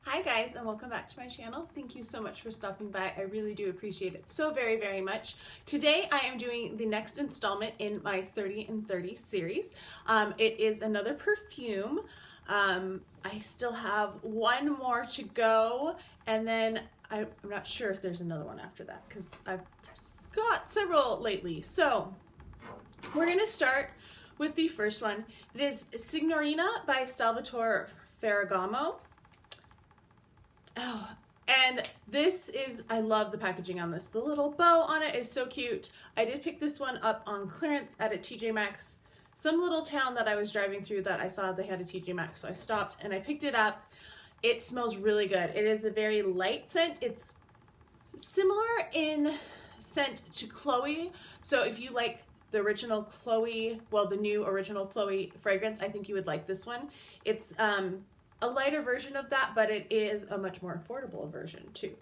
Hi guys, and welcome back to my channel. Thank you so much for stopping by. I really do appreciate it so very, very much. Today I am doing the next installment in my 30 and 30 series. It is another perfume. I still have one more to go, and then I'm not sure if there's another one after that because I've got several lately. So we're going to start with the first one. It is Signorina by Salvatore Ferragamo. Oh, and this is, I love the packaging on this. The little bow on it is so cute. I did pick this one up on clearance at a TJ Maxx. Some little town that I was driving through that I saw they had a TJ Maxx, so I stopped and I picked it up. It smells really good. It is a very light scent. It's similar in scent to Khloe. So if you like the original Khloe, well, the new original Khloe fragrance, I think you would like this one. It's a lighter version of that, but it is a much more affordable version too.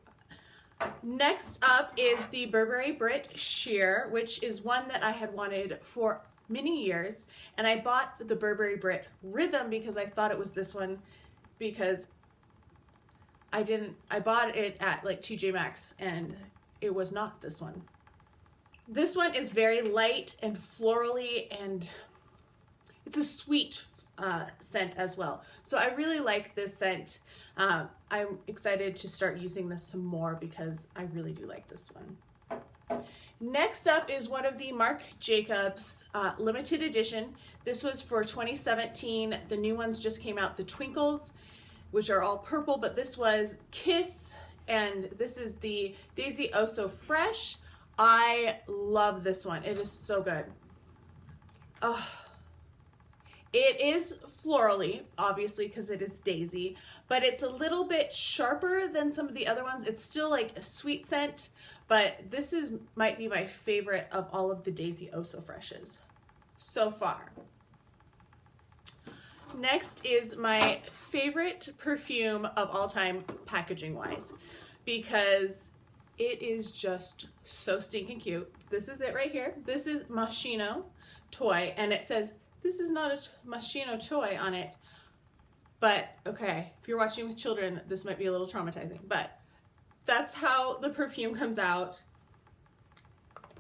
Next up is the Burberry Brit Sheer, which is one that I had wanted for many years, and I bought the Burberry Brit Rhythm because I thought it was this one, because I bought it at like TJ Maxx and it was not this one. This one is very light and florally, and it's a sweet scent as well. So I really like this scent. I'm excited to start using this some more because I really do like this one. Next up is one of the Marc Jacobs limited edition. This was for 2017. The new ones just came out, the Twinkles, which are all purple, but this was Kiss, and this is the Daisy Oh So Fresh. I love this one. It is so good. Oh. It is florally, obviously, because it is Daisy, but it's a little bit sharper than some of the other ones. It's still like a sweet scent, but this might be my favorite of all of the Daisy Oh So Freshes so far. Next is my favorite perfume of all time, packaging-wise, because it is just so stinking cute. This is it right here. This is Moschino Toy, and it says, this is not a Moschino toy on it, but okay, if you're watching with children, this might be a little traumatizing, but that's how the perfume comes out.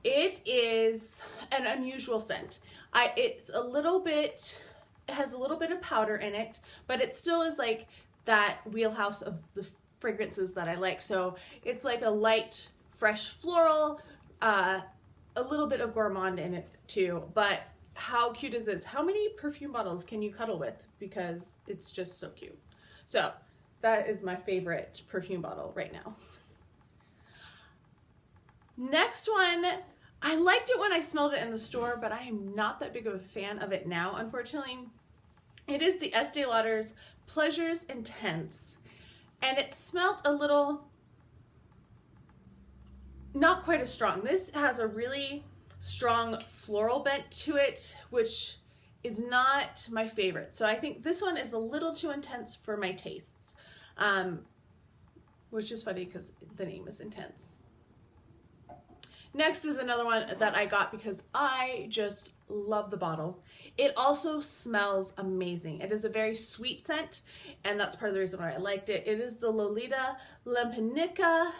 It is an unusual scent. It has a little bit of powder in it, but it still is like that wheelhouse of the fragrances that I like. So it's like a light, fresh floral, a little bit of gourmand in it too, but how cute is this? How many perfume bottles can you cuddle with? Because it's just so cute. So that is my favorite perfume bottle right now. Next one, I liked it when I smelled it in the store, but I am not that big of a fan of it now, unfortunately. It is the Estee Lauder's Pleasures Intense, and it smelled a little, not quite as strong. This has a really strong floral bent to it, which is not my favorite. So I think this one is a little too intense for my tastes, which is funny because the name is Intense. Next is another one that I got because I just love the bottle. It also smells amazing. It is a very sweet scent, and that's part of the reason why I liked it. It is the Lolita Lempicka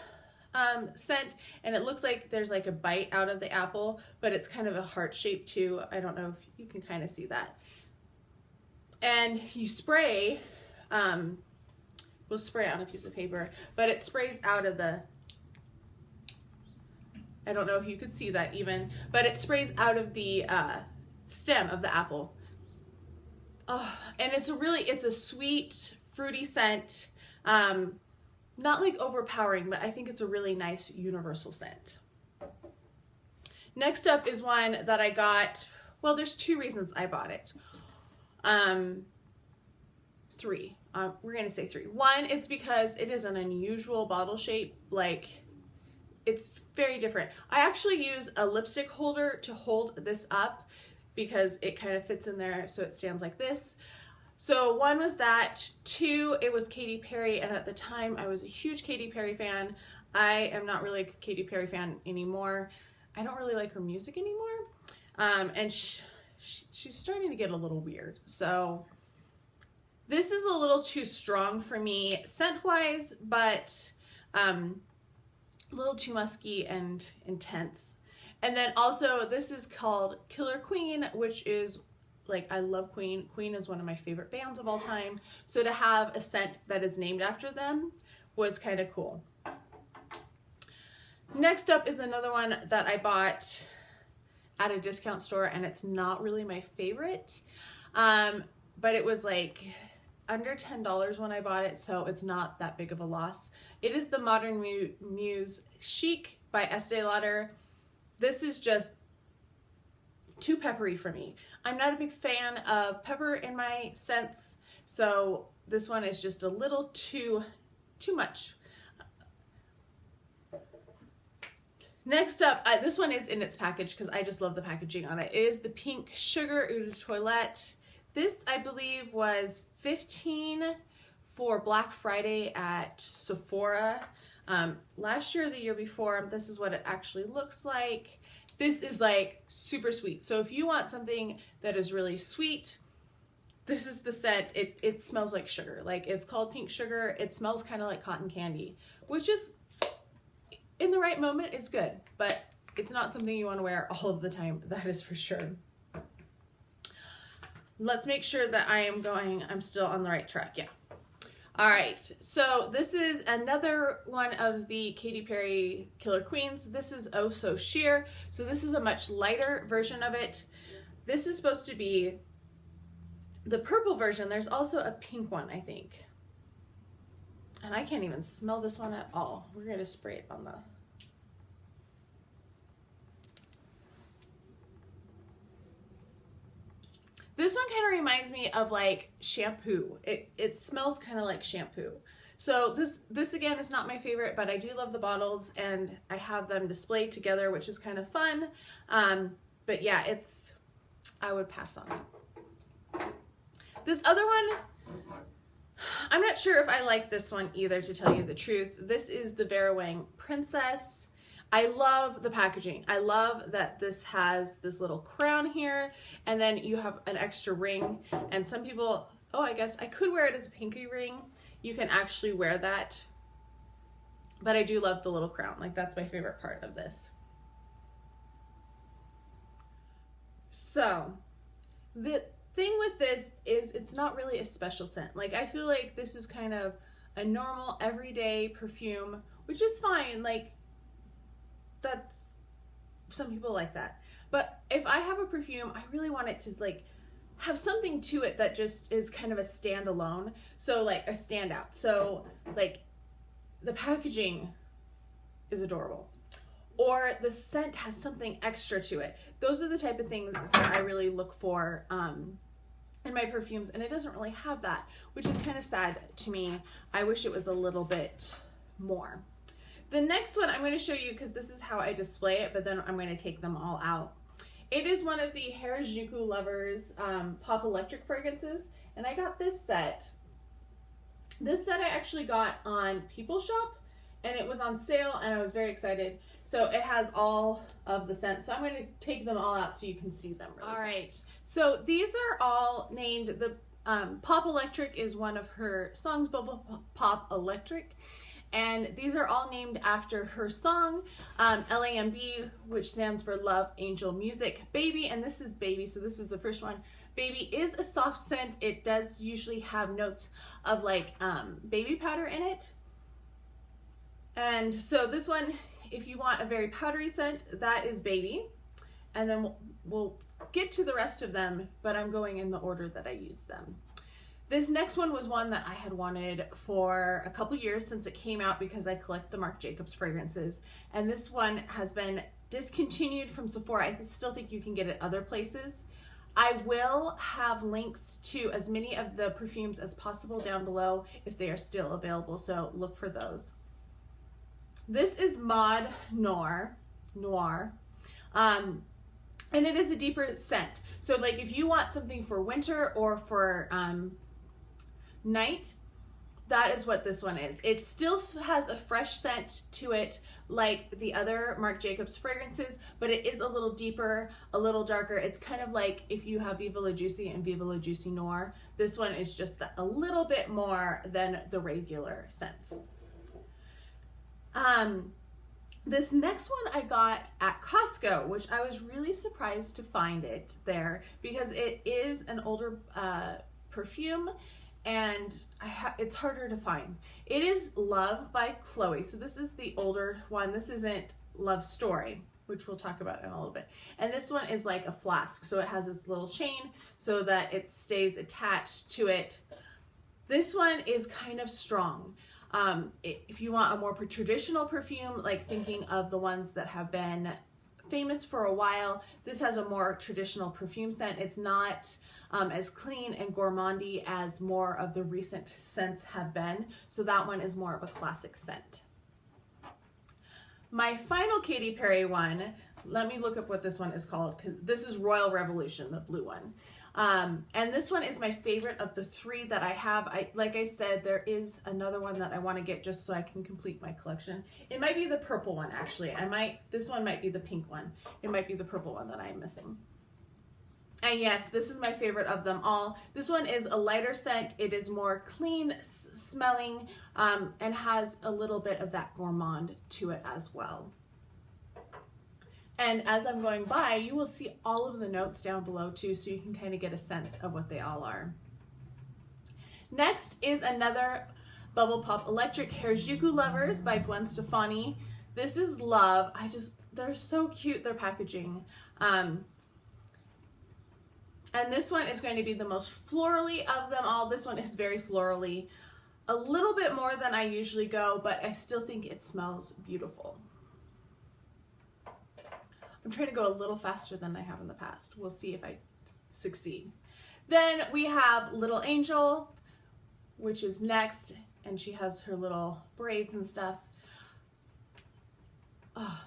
scent, and it looks like there's like a bite out of the apple, but it's kind of a heart shape too. I don't know if you can kind of see that. And you spray, we'll spray on a piece of paper, but it sprays out of the, I don't know if you could see that even, but it sprays out of the stem of the apple. Oh, and it's a sweet, fruity scent. Not like overpowering, but I think it's a really nice universal scent. Next up is one that I got, well, there's two reasons I bought it. Three. We're going to say three. One, it's because it is an unusual bottle shape. Like, it's very different. I actually use a lipstick holder to hold this up because it kind of fits in there so it stands like this. So one was that. Two, it was Katy Perry, and at the time I was a huge Katy Perry fan. I am not really a Katy Perry fan anymore. I don't really like her music anymore. And she's starting to get a little weird. So This is a little too strong for me scent-wise, but a little too musky and intense. And then also this is called Killer Queen, which is like, I love Queen. Queen is one of my favorite bands of all time. So to have a scent that is named after them was kind of cool. Next up is another one that I bought at a discount store, and it's not really my favorite. But it was like under $10 when I bought it, so it's not that big of a loss. It is the Modern Muse Chic by Estée Lauder. This is just too peppery for me. I'm not a big fan of pepper in my scents, so this one is just a little too much. Next up, this one is in its package because I just love the packaging on it. It is the Pink Sugar Eau de Toilette. This, I believe, was $15 for Black Friday at Sephora. Last year or the year before. This is what it actually looks like. This is like super sweet. So if you want something that is really sweet, this is the scent. It smells like sugar. Like, it's called Pink Sugar. It smells kind of like cotton candy, which is, in the right moment, it's good, but it's not something you want to wear all of the time. That is for sure. Let's make sure that I'm still on the right track. Yeah. All right. So this is another one of the Katy Perry Killer Queens. This is Oh So Sheer. So this is a much lighter version of it. This is supposed to be the purple version. There's also a pink one, I think. And I can't even smell this one at all. We're going to spray it on the... This one kind of reminds me of like shampoo. It smells kind of like shampoo. So this again is not my favorite, but I do love the bottles and I have them displayed together, which is kind of fun. But yeah, I would pass on it. This other one, I'm not sure if I like this one either, to tell you the truth. This is the Vera Wang Princess. I love the packaging. I love that this has this little crown here, and then you have an extra ring. And some people, oh, I guess I could wear it as a pinky ring. You can actually wear that. But I do love the little crown. Like, that's my favorite part of this. So, the thing with this is it's not really a special scent. Like, I feel like this is kind of a normal everyday perfume, which is fine. Like, that's, some people like that. But if I have a perfume, I really want it to like have something to it that just is kind of a standalone. So like a standout. So like the packaging is adorable, or the scent has something extra to it. Those are the type of things that I really look for in my perfumes, and it doesn't really have that, which is kind of sad to me. I wish it was a little bit more. The next one I'm going to show you, because this is how I display it, but then I'm going to take them all out. It is one of the Harajuku Lovers Pop Electric fragrances, and I got this set. This set I actually got on People Shop, and it was on sale, and I was very excited. So it has all of the scents. So I'm going to take them all out so you can see them really fast. So these are all named, the Pop Electric is one of her songs, Bubble Pop Electric. And these are all named after her song, LAMB, which stands for Love Angel Music. Baby, and this is Baby, so this is the first one. Baby is a soft scent. It does usually have notes of like baby powder in it. And so this one, if you want a very powdery scent, that is Baby. And then we'll get to the rest of them, but I'm going in the order that I use them. This next one was one that I had wanted for a couple years since it came out, because I collect the Marc Jacobs fragrances. And this one has been discontinued from Sephora. I still think you can get it other places. I will have links to as many of the perfumes as possible down below if they are still available, so look for those. This is Noir Noir. And it is a deeper scent. So like if you want something for winter or for night, that is what this one is. It still has a fresh scent to it like the other Marc Jacobs fragrances, but it is a little deeper, a little darker. It's kind of like if you have Viva La Juicy and Viva La Juicy Noir. This one is just a little bit more than the regular scents. This next one I got at Costco, which I was really surprised to find it there because it is an older perfume, and it's harder to find. It is Love by Khloe. So this is the older one. This isn't Love Story, which we'll talk about in a little bit. And this one is like a flask. So it has this little chain so that it stays attached to it. This one is kind of strong. If you want a more traditional perfume, like thinking of the ones that have been famous for a while, this has a more traditional perfume scent. It's not as clean and gourmandy as more of the recent scents have been. So that one is more of a classic scent. My final Katy Perry one, let me look up what this one is called, because this is Royal Revolution, the blue one. And this one is my favorite of the three that I have. Like I said, there is another one that I want to get just so I can complete my collection. It might be the purple one, actually. This one might be the pink one. It might be the purple one that I'm missing. And yes, this is my favorite of them all. This one is a lighter scent. It is more clean smelling, and has a little bit of that gourmand to it as well. And as I'm going by, you will see all of the notes down below too, so you can kind of get a sense of what they all are. Next is another Bubble Pop Electric Harajuku Lovers by Gwen Stefani. This is Love. They're so cute, their packaging. And this one is going to be the most florally of them all. This one is very florally, a little bit more than I usually go, but I still think it smells beautiful. I'm trying to go a little faster than I have in the past. We'll see if I succeed. Then we have Little Angel, which is next, and she has her little braids and stuff. Oh.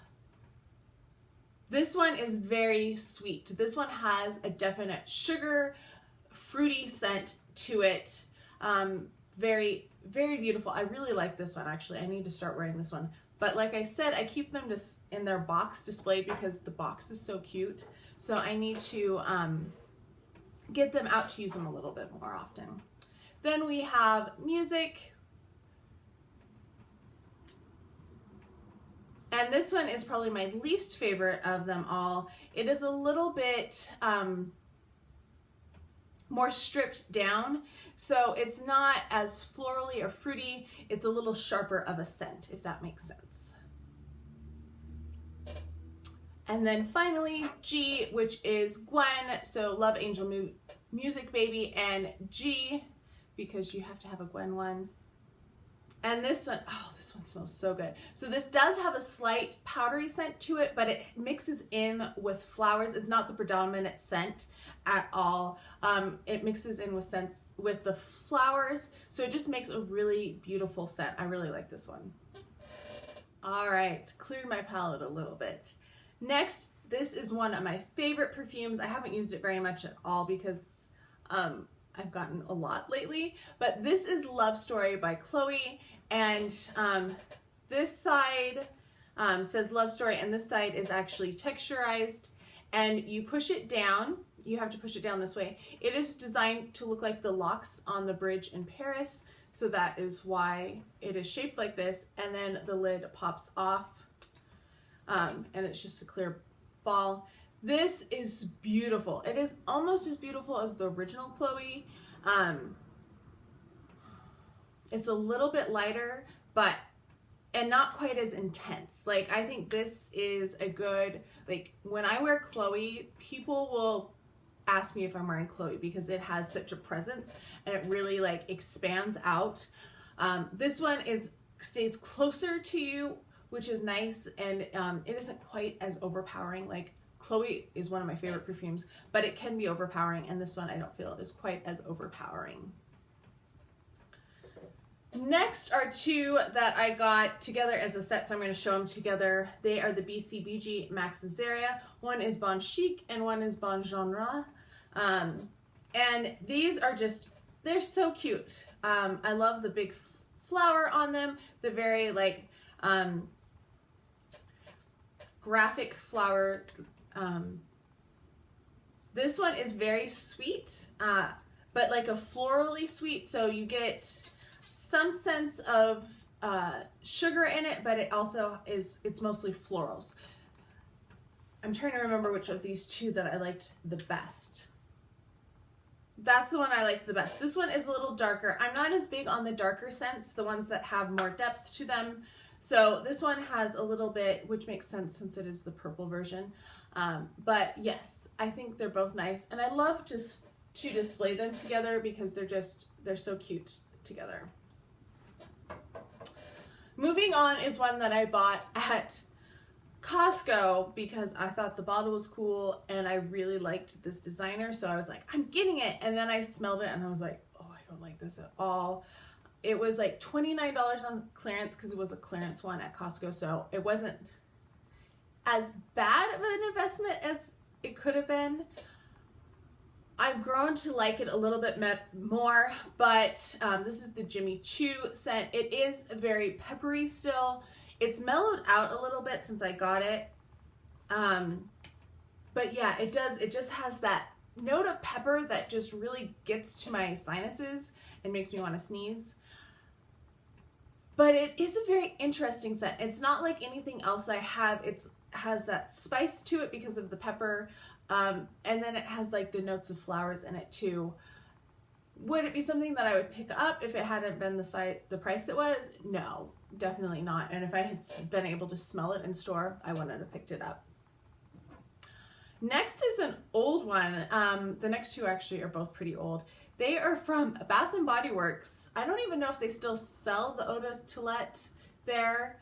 This one is very sweet. This one has a definite sugar, fruity scent to it. Very, very beautiful. I really like this one, actually. I need to start wearing this one. But like I said, I keep them just in their box displayed because the box is so cute. So I need to get them out to use them a little bit more often. Then we have Music. And this one is probably my least favorite of them all. It is a little bit more stripped down. So it's not as florally or fruity. It's a little sharper of a scent, if that makes sense. And then finally, G, which is Gwen. So Love Angel Music Baby, and G, because you have to have a Gwen one. And this one, oh, this one smells so good. So this does have a slight powdery scent to it, but it mixes in with flowers. It's not the predominant scent at all. It mixes in with the flowers, so it just makes a really beautiful scent. I really like this one. All right, cleared my palette a little bit. Next, this is one of my favorite perfumes. I haven't used it very much at all because I've gotten a lot lately, but this is Love Story by Khloe, and this side says Love Story, and this side is actually texturized, and you push it down. You have to push it down this way. It is designed to look like the locks on the bridge in Paris, so that is why it is shaped like this, and then the lid pops off, and it's just a clear ball. This is beautiful. It is almost as beautiful as the original Khloe. It's a little bit lighter, and not quite as intense. Like, I think this is a good, like, when I wear Khloe, people will ask me if I'm wearing Khloe because it has such a presence and it really like expands out. This one stays closer to you, which is nice, and it isn't quite as overpowering. Like, Khloe is one of my favorite perfumes, but it can be overpowering, and this one I don't feel is quite as overpowering. Next are two that I got together as a set, so I'm going to show them together. They are the BCBG Max Azaria. One is Bon Chic and one is Bon Genre. And these are just they're so cute. I love the big flower on them, the very like graphic flower. This one is very sweet, but like a florally sweet, so you get some sense of sugar in it, but it also it's mostly florals. I'm trying to remember which of these two that I liked the best. That's the one I liked the best. This one is a little darker. I'm not as big on the darker scents, the ones that have more depth to them. So this one has a little bit, which makes sense since it is the purple version. But yes, I think they're both nice. And I love just to display them together because they're so cute together. Moving on is one that I bought at Costco because I thought the bottle was cool and I really liked this designer. So I was like, I'm getting it. And then I smelled it and I was like, oh, I don't like this at all. It was like $29 on clearance because it was a clearance one at Costco. So it wasn't as bad of an investment as it could have been. I've grown to like it a little bit more, but this is the Jimmy Choo scent. It is very peppery still. It's mellowed out a little bit since I got it. But yeah, it just has that note of pepper that just really gets to my sinuses and makes me want to sneeze. But it is a very interesting scent. It's not like anything else I have. It has that spice to it because of the pepper. And then it has like the notes of flowers in it too. Would it be something that I would pick up if it hadn't been the price it was? No, definitely not. And if I had been able to smell it in store, I wouldn't have picked it up. Next is an old one. The next two actually are both pretty old. They are from Bath and Body Works. I don't even know if they still sell the Eau de Toilette there.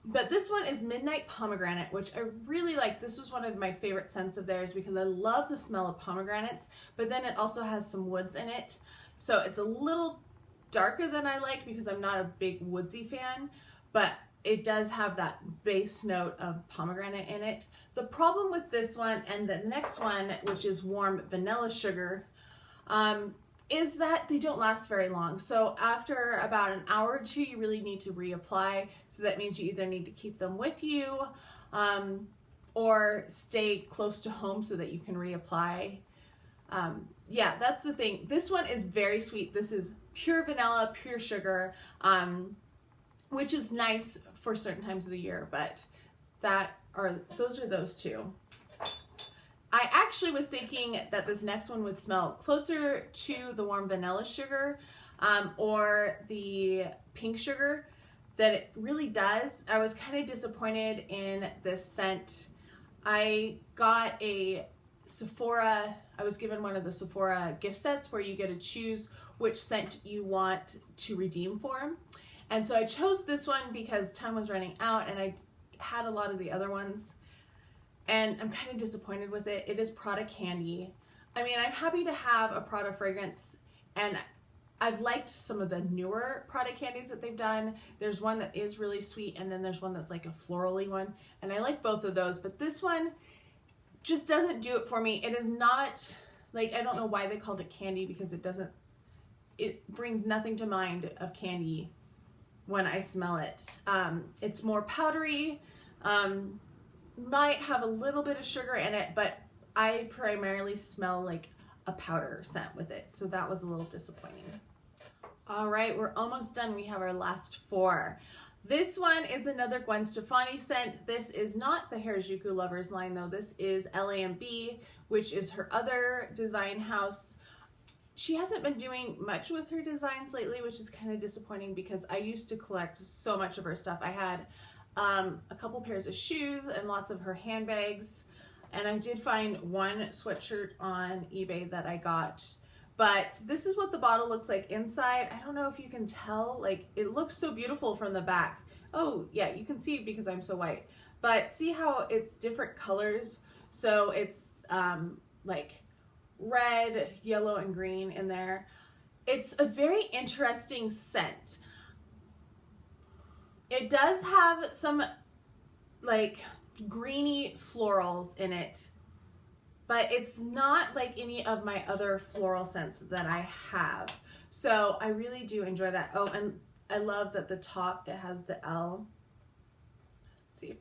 But this one is Midnight Pomegranate, which I really like. This was one of my favorite scents of theirs because I love the smell of pomegranates, but then it also has some woods in it. So it's a little darker than I like because I'm not a big woodsy fan, but it does have that base note of pomegranate in it. The problem with this one and the next one, which is Warm Vanilla Sugar, is that they don't last very long. So after about an hour or two, you really need to reapply. So that means you either need to keep them with you or stay close to home so that you can reapply. Yeah, that's the thing. This one is very sweet. This is pure vanilla, pure sugar, which is nice for certain times of the year, but those are those two. I actually was thinking that this next one would smell closer to the Warm Vanilla Sugar or the Pink Sugar that it really does. I was kind of disappointed in this scent. I got a Sephora, I was given one of the Sephora gift sets where you get to choose which scent you want to redeem for. And so I chose this one because time was running out and I had a lot of the other ones. And I'm kind of disappointed with it. It is Prada Candy. I mean, I'm happy to have a Prada fragrance, and I've liked some of the newer Prada candies that they've done. There's one that is really sweet, and then there's one that's like a florally one, and I like both of those, but this one just doesn't do it for me. It is not, like, I don't know why they called it candy because it brings nothing to mind of candy when I smell it. It's more powdery, might have a little bit of sugar in it, but I primarily smell like a powder scent with it, so that was a little disappointing. All right, we're almost done. We have our last four. This one is another Gwen Stefani scent. This is not the Harajuku Lovers line though. This is LAMB, which is her other design house. She hasn't been doing much with her designs lately, which is kind of disappointing because I used to collect so much of her stuff. I had a couple pairs of shoes and lots of her handbags, and I did find one sweatshirt on eBay that I got, but this is what the bottle looks like inside. I don't know if you can tell, like, it looks so beautiful from the back. Oh yeah, you can see because I'm so white, but see how it's different colors. So it's like red, yellow, and green in there. It's a very interesting scent. It does have some like greeny florals in it, but it's not like any of my other floral scents that I have. So I really do enjoy that. Oh, and I love that the top, it has the L. Let's see if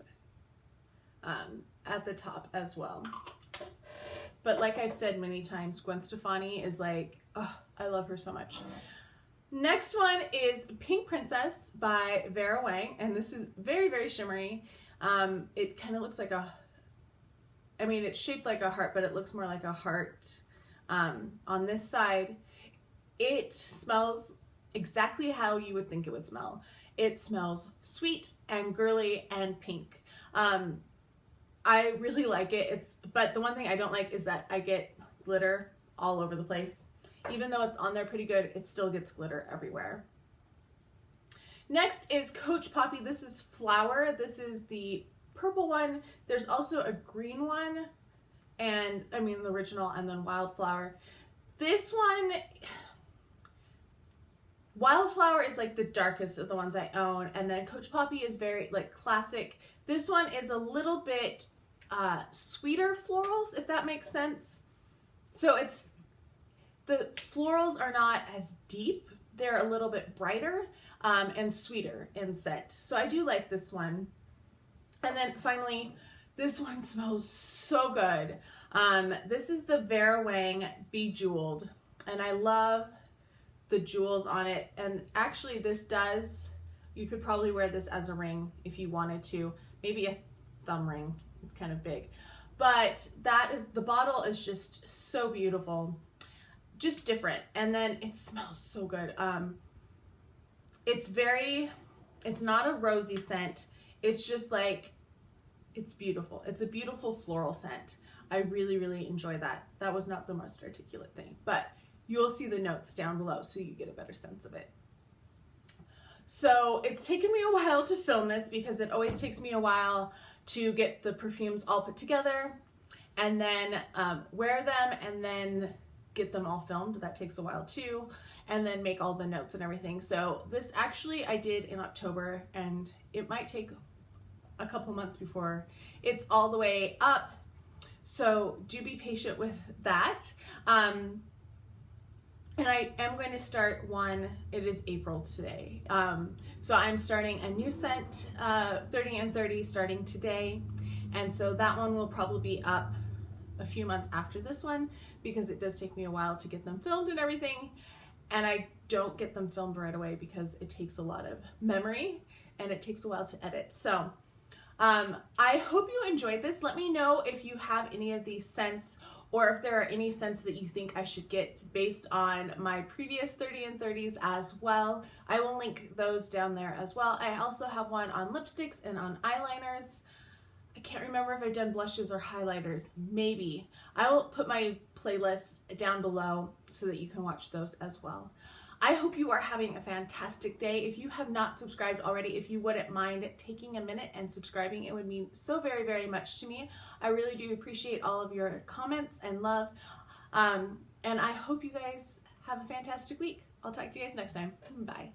at the top as well. But like I've said many times, Gwen Stefani is like, oh, I love her so much. Next one is Pink Princess by Vera Wang, and this is very, very shimmery. It kind of looks like I mean, it's shaped like a heart, but it looks more like a heart on this side. It smells exactly how you would think it would smell. It smells sweet and girly and pink. I really like it. But the one thing I don't like is that I get glitter all over the place. Even though it's on there pretty good, it still gets glitter everywhere. Next is Coach Poppy. This is Flower. This is the purple one. There's also a green one, and I mean the original, and then Wildflower. This one, Wildflower is like the darkest of the ones I own, and then Coach Poppy is very like classic. This one is a little bit sweeter florals, if that makes sense. So the florals are not as deep. They're a little bit brighter and sweeter in scent. So I do like this one. And then finally, this one smells so good. This is the Vera Wang Bejeweled, and I love the jewels on it. And actually you could probably wear this as a ring if you wanted to, maybe a thumb ring. It's kind of big, but the bottle is just so beautiful, just different. And then it smells so good. It's not a rosy scent. It's just like, it's beautiful. It's a beautiful floral scent. I really, really enjoy that. That was not the most articulate thing, but you'll see the notes down below so you get a better sense of it. So it's taken me a while to film this because it always takes me a while to get the perfumes all put together and then wear them and then get them all filmed. That takes a while too. And then make all the notes and everything. So this actually I did in October, and it might take a couple months before it's all the way up. So do be patient with that. And I am going to start one, it is April today. So I'm starting a new scent, 30 and 30, starting today. And so that one will probably be up a few months after this one because it does take me a while to get them filmed and everything. And I don't get them filmed right away because it takes a lot of memory and it takes a while to edit. So I hope you enjoyed this. Let me know if you have any of these scents or if there are any scents that you think I should get based on my previous 30 and 30s as well. I will link those down there as well. I also have one on lipsticks and on eyeliners. I can't remember if I've done blushes or highlighters. Maybe. I will put my playlist down below so that you can watch those as well. I hope you are having a fantastic day. If you have not subscribed already, if you wouldn't mind taking a minute and subscribing, it would mean so very, very much to me. I really do appreciate all of your comments and love. And I hope you guys have a fantastic week. I'll talk to you guys next time. Bye.